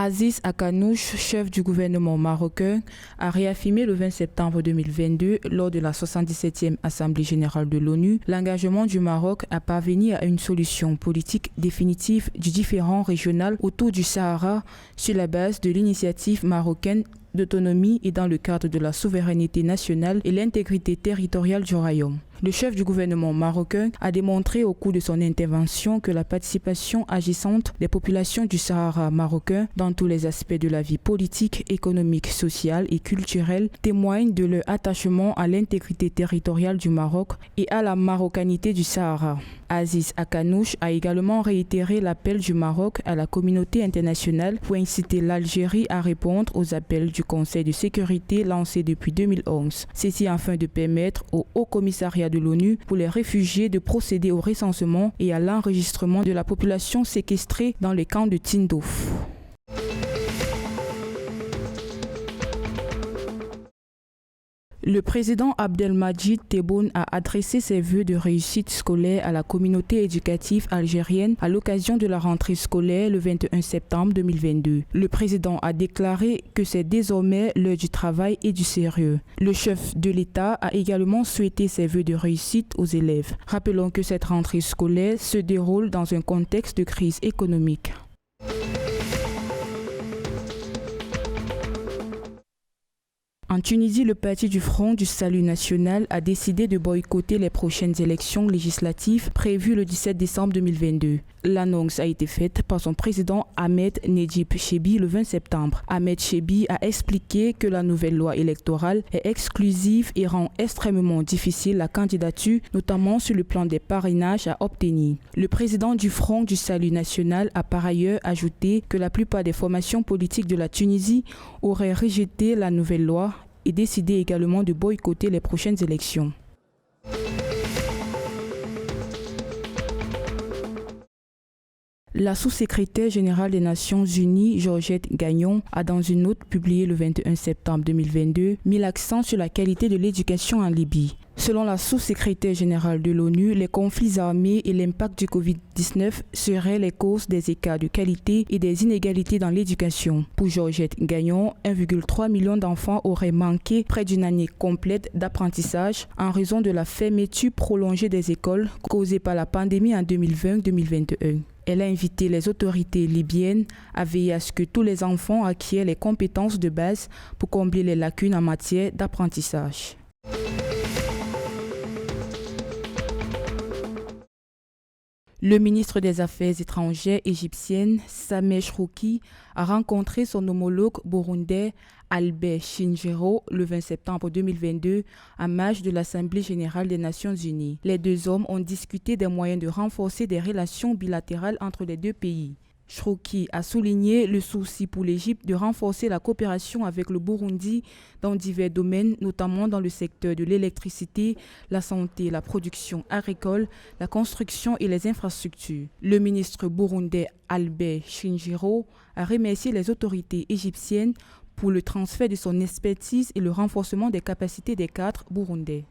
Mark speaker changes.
Speaker 1: Aziz Akanouche, chef du gouvernement marocain, a réaffirmé le 20 septembre 2022, lors de la 77e Assemblée générale de l'ONU, l'engagement du Maroc à parvenir à une solution politique définitive du différend régional autour du Sahara sur la base de l'initiative marocaine d'autonomie et dans le cadre de la souveraineté nationale et l'intégrité territoriale du royaume. Le chef du gouvernement marocain a démontré au cours de son intervention que la participation agissante des populations du Sahara marocain dans tous les aspects de la vie politique, économique, sociale et culturelle témoigne de leur attachement à l'intégrité territoriale du Maroc et à la marocanité du Sahara. Aziz Akanouche a également réitéré l'appel du Maroc à la communauté internationale pour inciter l'Algérie à répondre aux appels du Conseil de sécurité lancés depuis 2011. Ceci afin de permettre au Haut Commissariat de l'ONU pour les réfugiés de procéder au recensement et à l'enregistrement de la population séquestrée dans les camps de Tindouf. Le président Abdelmadjid Tebboune a adressé ses vœux de réussite scolaire à la communauté éducative algérienne à l'occasion de la rentrée scolaire le 21 septembre 2022. Le président a déclaré que c'est désormais l'heure du travail et du sérieux. Le chef de l'État a également souhaité ses vœux de réussite aux élèves. Rappelons que cette rentrée scolaire se déroule dans un contexte de crise économique. En Tunisie, le parti du Front du Salut National a décidé de boycotter les prochaines élections législatives prévues le 17 décembre 2022. L'annonce a été faite par son président Ahmed Nedjib Chebi le 20 septembre. Ahmed Chebi a expliqué que la nouvelle loi électorale est exclusive et rend extrêmement difficile la candidature, notamment sur le plan des parrainages à obtenir. Le président du Front du Salut National a par ailleurs ajouté que la plupart des formations politiques de la Tunisie auraient rejeté la nouvelle loi et décidé également de boycotter les prochaines élections. La sous-secrétaire générale des Nations Unies, Georgette Gagnon, a dans une note publiée le 21 septembre 2022 mis l'accent sur la qualité de l'éducation en Libye. Selon la sous-secrétaire générale de l'ONU, les conflits armés et l'impact du Covid-19 seraient les causes des écarts de qualité et des inégalités dans l'éducation. Pour Georgette Gagnon, 1,3 million d'enfants auraient manqué près d'une année complète d'apprentissage en raison de la fermeture prolongée des écoles causée par la pandémie en 2020-2021. Elle a invité les autorités libyennes à veiller à ce que tous les enfants acquièrent les compétences de base pour combler les lacunes en matière d'apprentissage. Le ministre des Affaires étrangères égyptienne, Sameh Shrouki, a rencontré son homologue burundais Albert Shingiro le 20 septembre 2022 en marge de l'Assemblée générale des Nations unies. Les deux hommes ont discuté des moyens de renforcer des relations bilatérales entre les deux pays. Shrouki a souligné le souci pour l'Égypte de renforcer la coopération avec le Burundi dans divers domaines, notamment dans le secteur de l'électricité, la santé, la production agricole, la construction et les infrastructures. Le ministre burundais Albert Shingiro a remercié les autorités égyptiennes pour le transfert de son expertise et le renforcement des capacités des cadres burundais.